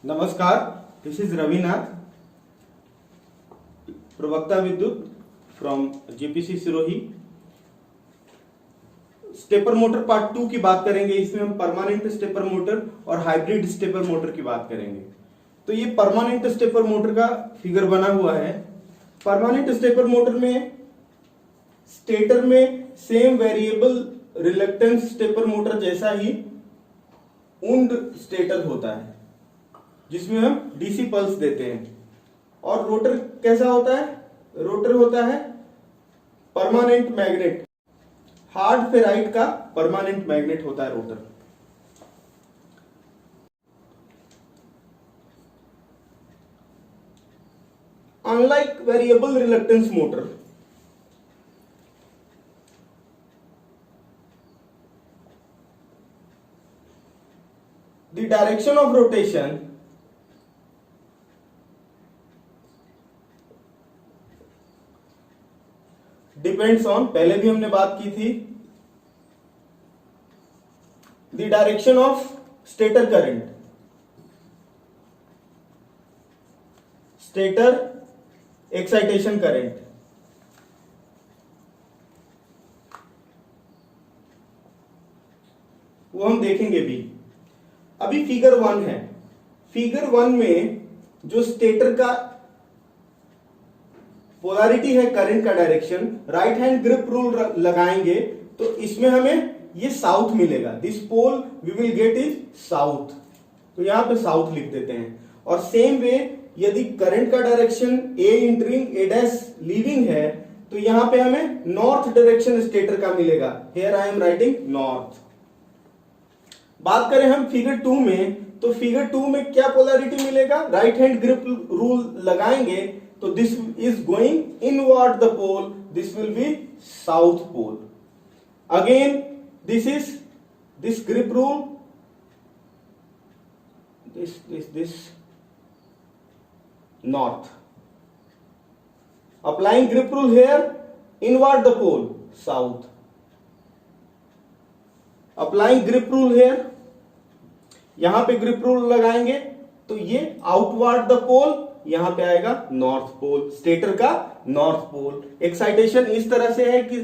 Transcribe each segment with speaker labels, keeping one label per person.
Speaker 1: नमस्कार, this is Ravinath, प्रवक्ता विद्युत from JPC Sirohi. Stepper motor part 2 की बात करेंगे। इसमें हम परमानेंट स्टेपर मोटर और हाइब्रिड स्टेपर मोटर की बात करेंगे। तो ये परमानेंट स्टेपर मोटर का फिगर बना हुआ है। परमानेंट स्टेपर मोटर में स्टेटर में same variable reluctance stepper motor जैसा ही वुंड स्टेटर होता है, जिसमें हम डीसी पल्स देते हैं। और रोटर कैसा होता है? रोटर होता है परमानेंट मैग्नेट, हार्ड फेराइट का परमानेंट मैग्नेट होता है rotor. Unlike variable reluctance motor, the direction of rotation depends on, पहले भी हमने बात की थी, the direction of stator current, stator excitation current। वो हम देखेंगे भी। अभी फिगर 1 है। फिगर 1 में जो स्टेटर का पोलैरिटी है, करंट का direction, right hand grip rule लगाएंगे तो इसमें हमें ये साउथ मिलेगा। This pole we will get is south, तो यहां पे साउथ लिख देते हैं। और सेम वे यदि करंट का डायरेक्शन ए इंटरिंग ए डैश लीविंग है तो यहां पे हमें नॉर्थ डायरेक्शन स्टेटर का मिलेगा। Here I am writing north. बात करें हम फिगर 2 में, तो फिगर 2 में क्या पोलैरिटी मिलेगा? राइट हैंड ग्रिप रूल लगाएंगे तो this is going inward the pole, this will be south pole. Again this grip rule, this north. Applying grip rule here, inward the pole, south. Applying grip rule here, यहां पे grip rule लगाएंगे तो ये outward the पोल, यहां पे आएगा north pole, stator का north pole. Excitation इस तरह से है कि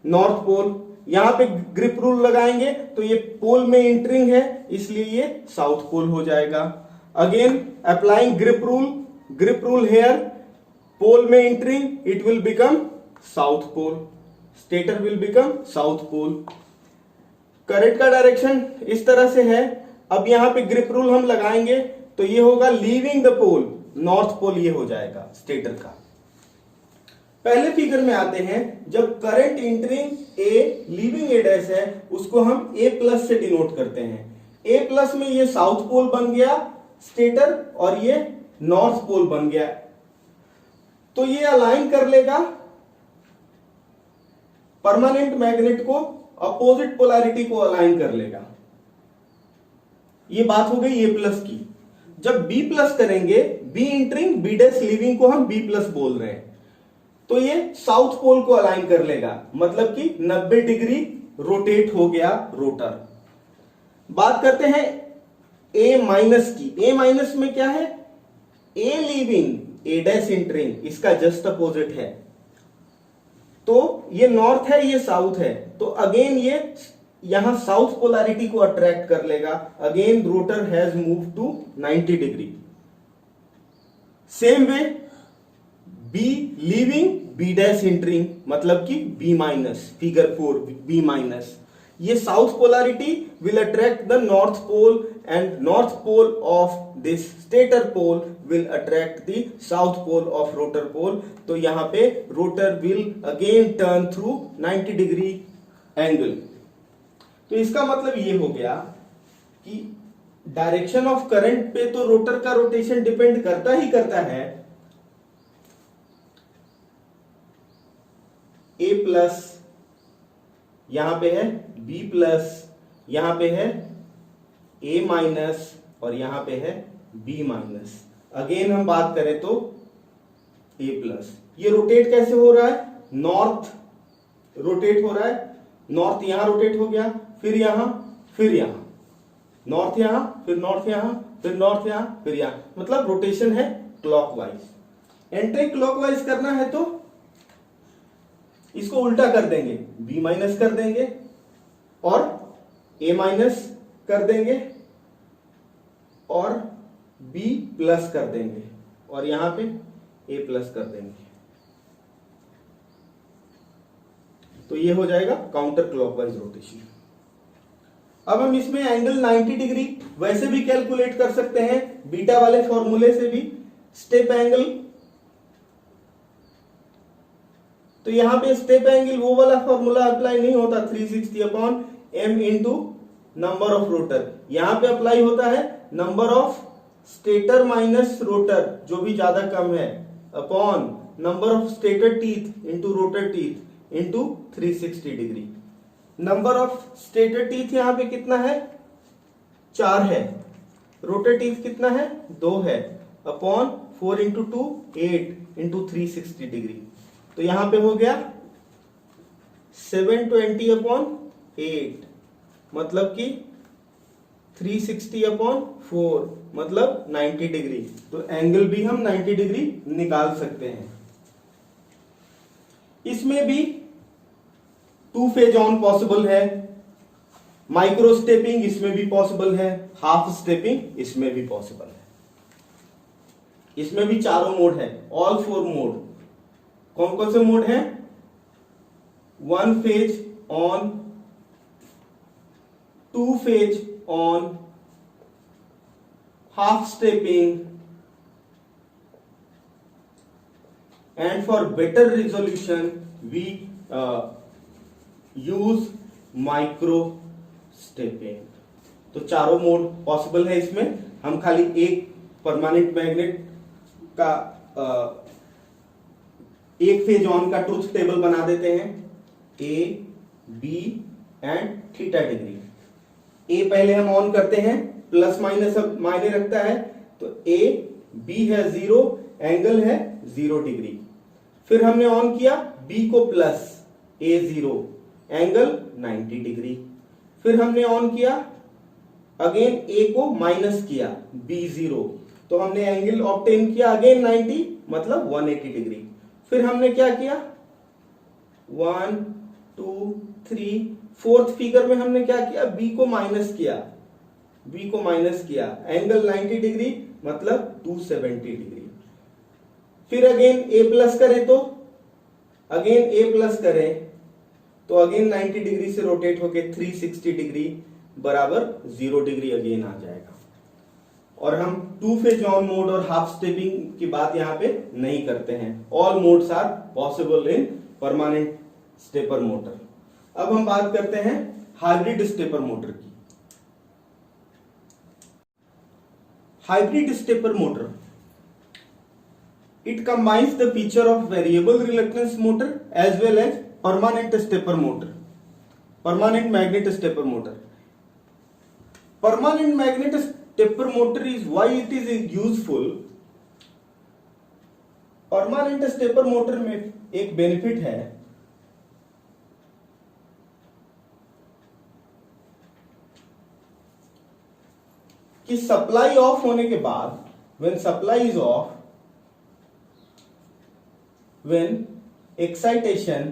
Speaker 1: नॉर्थ पोल, यहां पे ग्रिप रूल लगाएंगे तो ये पोल में एंटरिंग है, इसलिए ये साउथ पोल हो जाएगा। Again applying grip rule here, pole में entering, it will become south pole, stator will become south pole. Current का डायरेक्शन इस तरह से है। अब यहां पे ग्रिप रूल हम लगाएंगे तो ये होगा leaving the pole, north pole ये हो जाएगा स्टेटर का। पहले फिगर में आते हैं। जब करंट एंटरिंग ए लीविंग ए डैश है उसको हम ए प्लस से डिनोट करते हैं। ए प्लस में ये साउथ पोल बन गया स्टेटर और ये नॉर्थ पोल बन गया। तो ये अलाइन कर लेगा परमानेंट मैग्नेट को, अपोजिट पोलैरिटी को अलाइन कर लेगा। ये बात हो गई ए प्लस की। जब बी प्लस करेंगे, B entering B dash leaving को हम बी प्लस बोल रहे हैं, तो ये साउथ पोल को अलाइन कर लेगा, मतलब कि 90 डिग्री रोटेट हो गया रोटर। बात करते हैं ए माइनस की। ए माइनस में क्या है? ए लीविंग ए डैश इंटरिंग, इसका जस्ट अपोजिट है। तो ये नॉर्थ है, ये साउथ है, तो अगेन ये यहां साउथ पोलैरिटी को अट्रैक्ट कर लेगा। Again rotor has move to 90 degree. Same way B leaving B dash entering, मतलब कि B minus, figure 4 B minus, ये south polarity will attract the north pole and north pole of this stator pole will attract the south pole of rotor pole. तो यहां पे rotor will again turn through 90 degree angle. तो इसका मतलब ये हो गया कि डायरेक्शन ऑफ करंट पे तो रोटर का रोटेशन डिपेंड करता ही करता है। ए प्लस यहां पे है, बी प्लस यहां पे है, ए माइनस और यहां पे है बी माइनस। अगेन हम बात करें तो ए प्लस, ये रोटेट कैसे हो रहा है? नॉर्थ रोटेट हो रहा है, नॉर्थ यहां रोटेट हो गया, फिर यहां, फिर यहां, नॉर्थ यहां, फिर नॉर्थ यहां, फिर नॉर्थ यहां, फिर यहां, मतलब रोटेशन है क्लॉकवाइज। एंटी क्लॉकवाइज करना है तो इसको उल्टा कर देंगे, बी माइनस कर देंगे और ए माइनस कर देंगे और बी प्लस कर देंगे और यहां पे ए प्लस कर देंगे, तो ये हो जाएगा काउंटर क्लॉकवाइज रोटेशन। अब हम इसमें एंगल 90 डिग्री वैसे भी कैलकुलेट कर सकते हैं, बीटा वाले फॉर्मूले से भी। स्टेप एंगल, तो यहां पे स्टेप एंगल वो वाला फॉर्मूला अप्लाई नहीं होता, 360 upon m into number of rotor. यहां पे अप्लाई होता है number of stator minus rotor, जो भी ज्यादा कम है, upon number of stator teeth into rotor teeth into 360 degree. Number of stator teeth यहां पे कितना है, 4 है, रोटर टीथ कितना है, 2 है, अपॉन 4 इंटू 2 8 इंटू 360 डिग्री, तो यहां पे हो गया 720 अपॉन 8, मतलब कि 360 अपॉन 4, मतलब 90 डिग्री। तो एंगल भी हम 90 डिग्री निकाल सकते हैं। इसमें भी 2 फेज ऑन पॉसिबल है, माइक्रो स्टेपिंग इसमें भी पॉसिबल है, हाफ स्टेपिंग इसमें भी पॉसिबल है। इसमें भी चारों मोड है, ऑल 4 मोड। कौन कौन से मोड हैं? 1 phase on, 2 phase on, half stepping, and for better resolution we use micro stepping। तो चारों मोड पॉसिबल है इसमें। हम खाली एक परमानेंट मैग्नेट का एक फेज ऑन का ट्रूथ टेबल बना देते हैं, A B and theta degree. A पहले हम ऑन करते हैं, प्लस माइनस अब मायने रखता है, तो ए बी है 0, एंगल है 0 डिग्री। फिर हमने ऑन किया बी को प्लस, ए 0, एंगल 90 डिग्री। फिर हमने ऑन किया अगेन ए को माइनस किया, बी 0, तो हमने एंगल ऑब्टेन किया अगेन 90, मतलब 180 डिग्री। फिर हमने क्या किया, 1 2 3, फोर्थ फिगर में हमने क्या किया, बी को माइनस किया, बी को माइनस किया, एंगल 90 डिग्री, मतलब 270 डिग्री। फिर अगेन ए प्लस करें तो अगेन ए प्लस करें तो अगेन 90 डिग्री से रोटेट होके 360 डिग्री बराबर 0 डिग्री अगेन आ जाएगा। और हम 2 फेज ऑन मोड और हाफ स्टेपिंग की बात यहां पे नहीं करते हैं। All modes are possible in permanent stepper motor. अब हम बात करते हैं हाइब्रिड स्टेपर मोटर की। Hybrid stepper motor, it combines the feature of variable reluctance motor as well as permanent stepper motor, permanent magnet stepper motor। permanent magnet stepper motor is why it is useful। permanent stepper motor में एक benefit है कि supply of होने के बाद, when supply is off, when excitation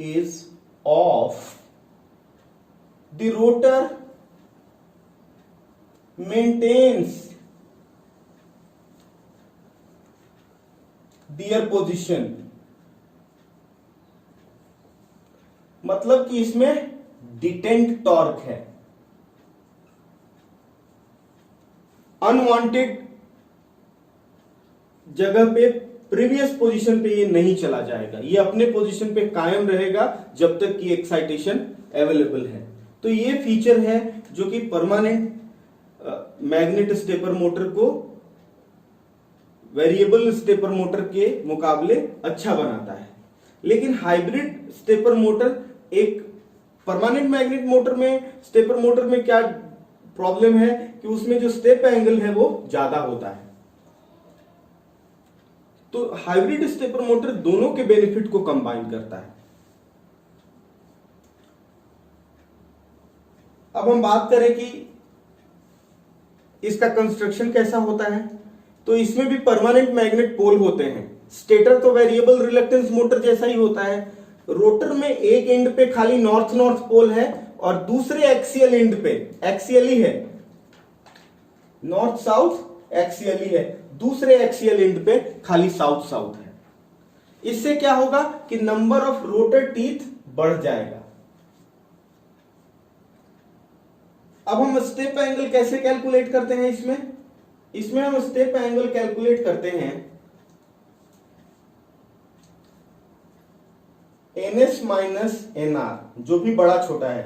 Speaker 1: is off, the rotor maintains their position। मतलब कि इसमें डिटेंट टॉर्क है, अनवांटेड जगह पे प्रीवियस पोजीशन पे ये नहीं चला जाएगा, ये अपने पोजीशन पे कायम रहेगा जब तक कि एक्साइटेशन अवेलेबल है। तो ये फीचर है जो कि परमानेंट मैग्नेट स्टेपर मोटर को वेरिएबल स्टेपर मोटर के मुकाबले अच्छा बनाता है। लेकिन हाइब्रिड स्टेपर मोटर, एक परमानेंट मैग्नेट मोटर में, स्टेपर मोटर में क्या प्रॉब्लम है कि उसमें जो स्टेप एंगल है वो ज्यादा होता है। तो हाइब्रिड स्टेपर मोटर दोनों के बेनिफिट को कंबाइन करता है। अब हम बात करें कि इसका कंस्ट्रक्शन कैसा होता है, तो इसमें भी परमानेंट मैग्नेट पोल होते हैं। स्टेटर तो वेरिएबल रिलक्टेंस मोटर जैसा ही होता है। रोटर में एक एंड पे खाली नॉर्थ नॉर्थ पोल है और दूसरे एक्सियल एंड पे, एक्सियल ही है, नॉर्थ साउथ एक्सियल ही है, दूसरे एक्सियल एंड पे खाली साउथ साउथ है। इससे क्या होगा कि नंबर ऑफ रोटर टीथ बढ़ जाएगा। अब हम स्टेप एंगल कैसे कैलकुलेट करते हैं, इसमें हम स्टेप एंगल कैलकुलेट करते हैं NS माइनस NR, जो भी बड़ा छोटा है,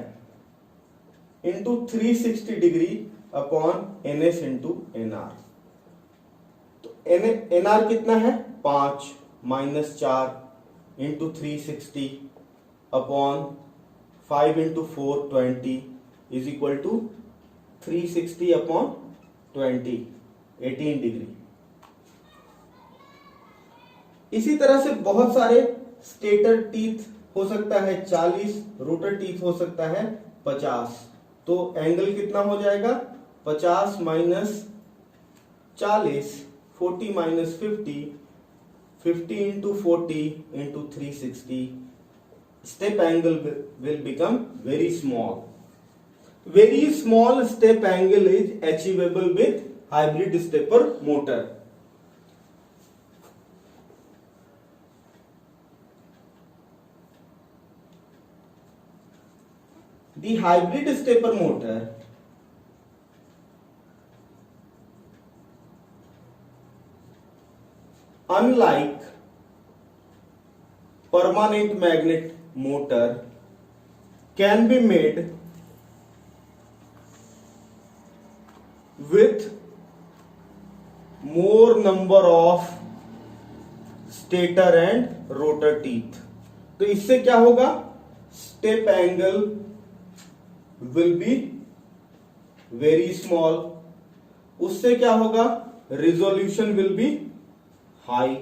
Speaker 1: into 360 degree upon NS into NR। तो NR कितना है 5 minus 4 into 360 upon 5 into 4 20 is equal to 360 upon 20 18 degree. इसी तरह से बहुत सारे स्टेटर टीथ हो सकता है 40, रोटर टीथ हो सकता है 50। तो एंगल कितना हो जाएगा 50 minus 40, 40 minus 50, 50 into 40 into 360, step angle will become very small. Very small step angle is achievable with hybrid stepper motor. The hybrid stepper motor unlike permanent magnet motor can be made with more number of stator and rotor teeth। तो इससे क्या होगा, step angle will be very small, उससे क्या होगा, resolution will be high।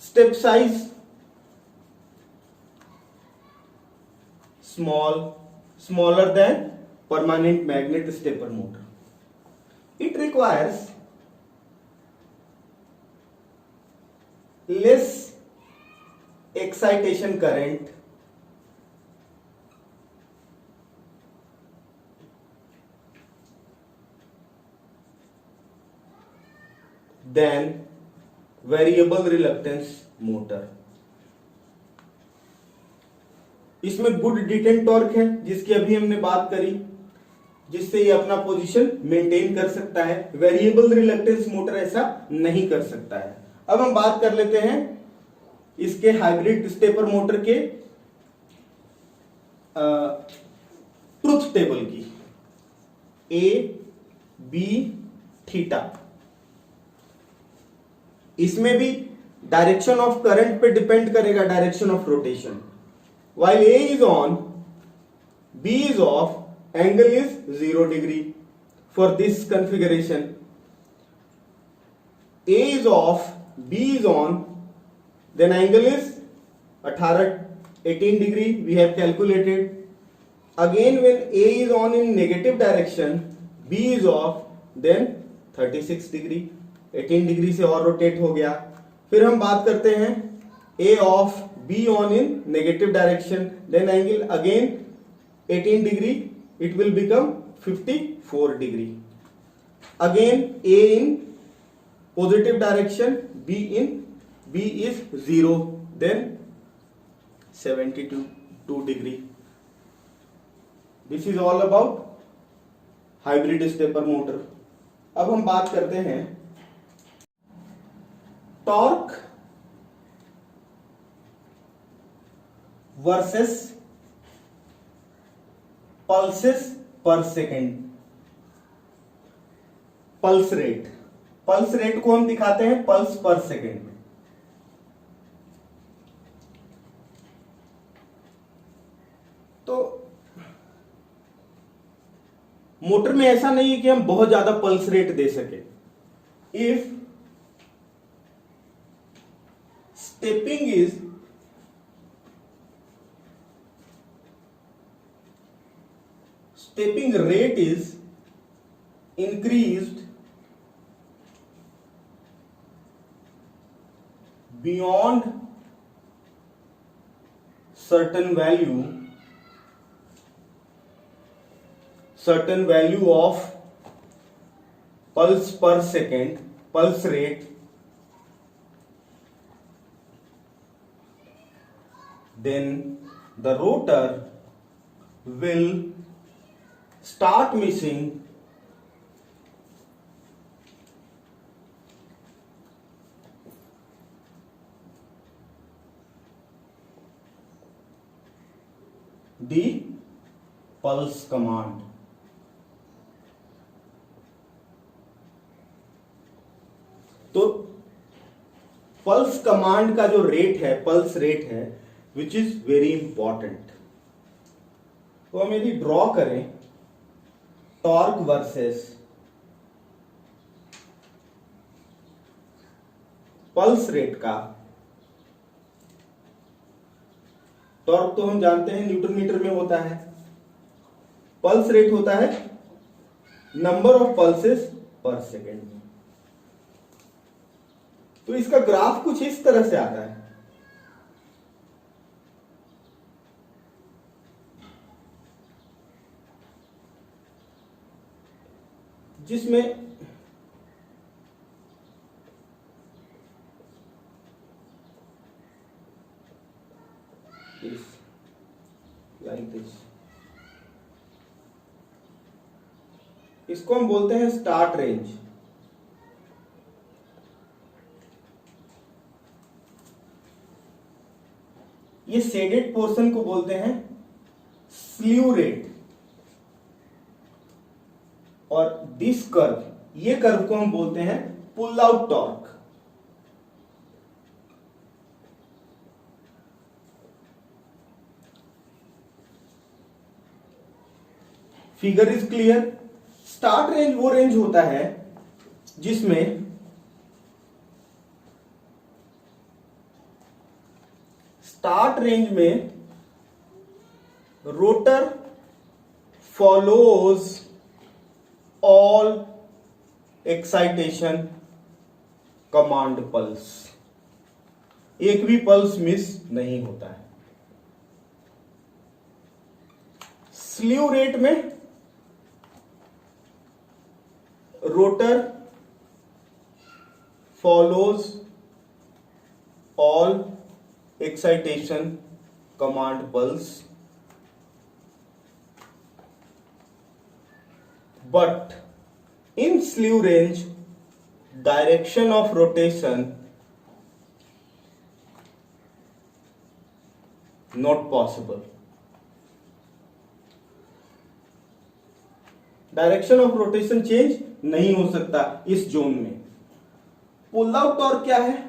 Speaker 1: Step size smaller than permanent magnet stepper motor. It requires less excitation current than variable reluctance motor। इसमें good detain torque है जिसकी अभी हमने बात करी, जिससे ये अपना पोजीशन मेंटेन कर सकता है। वेरिएबल रिलक्टेंस मोटर ऐसा नहीं कर सकता है। अब हम बात कर लेते हैं इसके हाइब्रिड स्टेपर मोटर के ट्रुथ टेबल की। ए बी थीटा, इसमें भी डायरेक्शन ऑफ करंट पे डिपेंड करेगा direction of rotation. While A is on, B is off, angle is 0 degree for this configuration. A is off, B is on, then angle is 18 degree we have calculated. Again when A is on in negative direction, B is off, then 36 degree, 18 degree से और rotate हो गया। फिर हम बात करते हैं A off, B on in negative direction, then angle again 18 degree, it will become 54 degree. Again A in positive direction, B is 0, then 72 degree. This is all about hybrid stepper motor. अब हम बात करते हैं torque versus pulses पर second. Pulse rate को हम दिखाते हैं पल्स पर सेकेंड में। तो मोटर में ऐसा नहीं है कि हम बहुत ज्यादा पल्स रेट दे सके। If stepping rate is increased beyond certain value of pulse per second, pulse rate, then the rotor will start missing the pulse command. तो पल्स कमांड का जो रेट है, पल्स रेट है, विच इज वेरी इंपॉर्टेंट। तो हम यदि draw करें torque versus pulse rate का, टॉर्क तो हम जानते हैं न्यूटन मीटर में होता है, पल्स रेट होता है नंबर ऑफ पल्सेस पर सेकेंड में। तो इसका ग्राफ कुछ इस तरह से आता है। जिसमें लाइक दिस, इसको हम बोलते हैं स्टार्ट रेंज। ये शेडेड पोर्शन को बोलते हैं स्लीव रेट, और दिस कर्व, ये कर्व को हम बोलते हैं pull out torque. Figure is clear. Start range वो रेंज होता है जिसमें स्टार्ट रेंज में rotor follows all excitation command pulse, एक भी पल्स मिस नहीं होता है। स्लीव रेट में rotor follows all excitation command pulse, but in slew range direction of rotation not possible. Direction of rotation change नहीं हो सकता इस जोन में। पुल आउट टॉर्क क्या है?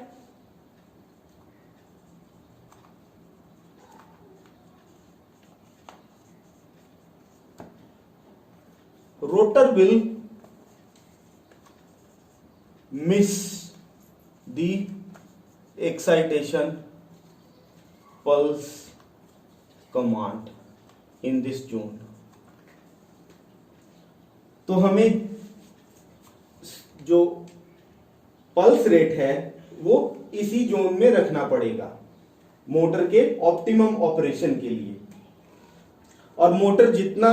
Speaker 1: rotor will miss the excitation pulse command in this zone. तो हमें जो पल्स रेट है वो इसी जोन में रखना पड़ेगा मोटर के ऑप्टिमम ऑपरेशन के लिए। और मोटर जितना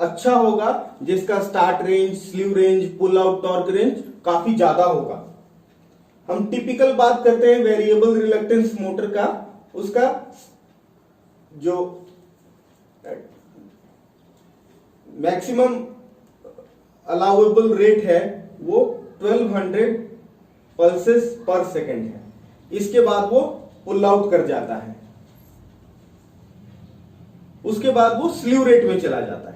Speaker 1: अच्छा होगा, जिसका start range, slew range, pull out torque range काफी ज्यादा होगा। हम टिपिकल बात करते हैं वेरिएबल रिलक्टेंस मोटर का, उसका जो मैक्सिमम अलाउएबल रेट है वो 1200 पल्सेस पर सेकेंड है। इसके बाद वो पुल आउट कर जाता है, उसके बाद वो स्लीव रेट में चला जाता है।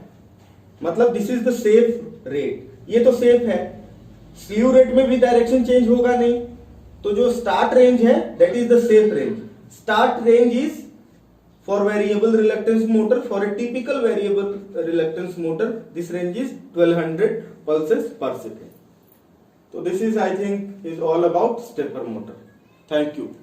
Speaker 1: मतलब this is the safe rate. ये तो सेफ है, स्लीव रेट में भी डायरेक्शन चेंज होगा नहीं। तो जो स्टार्ट रेंज है that is the safe range. Start range is for variable reluctance motor, for a typical variable reluctance motor this range is 1200 pulses per second. So this is, I think, is all about stepper motor. Thank you.